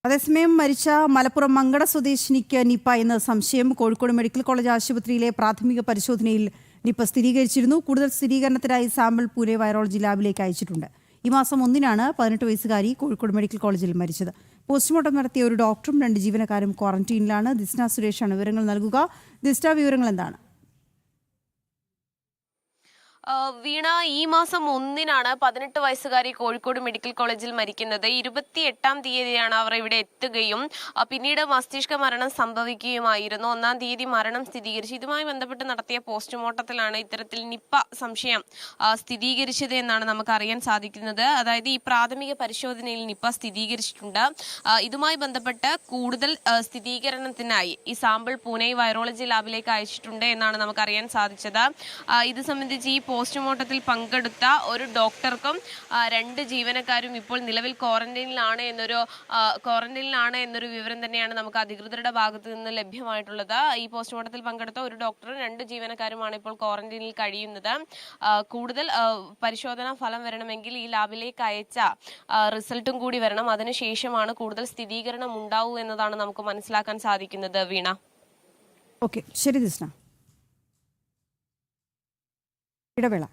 അതേസമയം മരിച്ച മലപ്പുറം മങ്കട സ്വദേശിനിക്ക് നിപ എന്ന സംശയം. കോഴിക്കോട് മെഡിക്കൽ കോളേജ് ആശുപത്രിയിലെ പ്രാഥമിക പരിശോധനയിൽ നിപ സ്ഥിരീകരിച്ചിരുന്നു. കൂടുതൽ സ്ഥിരീകരണത്തിനായി സാമ്പിൾ പൂനെ വൈറോളജി ലാബിലേക്ക് അയച്ചിട്ടുണ്ട്. ഈ മാസം 1-നാണ് 18 വയസ്സുകാരി കോഴിക്കോട് മെഡിക്കൽ കോളേജിൽ മരിച്ചത്. പോസ്റ്റ്മോർട്ടം നടത്തിയ ഒരു ഡോക്ടറും 2 ജീവനക്കാരും ക്വാറന്റീനിലാണ്. ദിസ്ന സുരേഷാണ് വിവരങ്ങൾ നൽകുക. ദിസ്ന, വിവരങ്ങൾ എന്താണ്? വീണ, ഈ മാസം 1-നാണ് 18 വയസ്സുകാരി കോഴിക്കോട് മെഡിക്കൽ കോളേജിൽ മരിക്കുന്നത്. 28-ാം തീയതിയാണ് അവർ ഇവിടെ എത്തുകയും പിന്നീട് മസ്തിഷ്ക മരണം സംഭവിക്കുകയുമായിരുന്നു. 1-ാം തീയതി മരണം സ്ഥിരീകരിച്ചു. ഇതുമായി ബന്ധപ്പെട്ട് നടത്തിയ പോസ്റ്റ്മോർട്ടത്തിലാണ് ഇത്തരത്തിൽ നിപ സംശയം സ്ഥിരീകരിച്ചത് എന്നാണ് നമുക്ക് അറിയാൻ സാധിക്കുന്നത്. അതായത് ഈ പ്രാഥമിക പരിശോധനയിൽ നിപ സ്ഥിരീകരിച്ചിട്ടുണ്ട്. ഇതുമായി ബന്ധപ്പെട്ട് കൂടുതൽ സ്ഥിരീകരണത്തിനായി ഈ സാമ്പിൾ പൂനെ വൈറോളജി ലാബിലേക്ക് അയച്ചിട്ടുണ്ട് എന്നാണ് നമുക്ക് അറിയാൻ സാധിച്ചത്. ഇത് സംബന്ധിച്ച് ഈ പോസ്റ്റ്മോർട്ടത്തിൽ പങ്കെടുത്ത ഒരു ഡോക്ടർക്കും 2 ജീവനക്കാരും ഇപ്പോൾ നിലവിൽ ക്വാറന്റൈനിലാണ് എന്നൊരു വിവരം തന്നെയാണ് നമുക്ക് അധികൃതരുടെ ഭാഗത്തു നിന്ന് ലഭ്യമായിട്ടുള്ളത്. ഈ പോസ്റ്റ്മോർട്ടത്തിൽ പങ്കെടുത്ത ഒരു ഡോക്ടറും 2 ജീവനക്കാരുമാണ് ഇപ്പോൾ ക്വാറന്റൈനിൽ കഴിയുന്നത്. കൂടുതൽ പരിശോധനാ ഫലം വരണമെങ്കിൽ ഈ ലാബിലേക്ക് അയച്ച റിസൾട്ടും കൂടി വരണം. അതിനുശേഷമാണ് കൂടുതൽ സ്ഥിരീകരണം ഉണ്ടാവൂ എന്നതാണ് നമുക്ക് മനസ്സിലാക്കാൻ സാധിക്കുന്നത്. വീണ, ഓക്കെ, ശരി ദിസ്ന. ഇടവേള.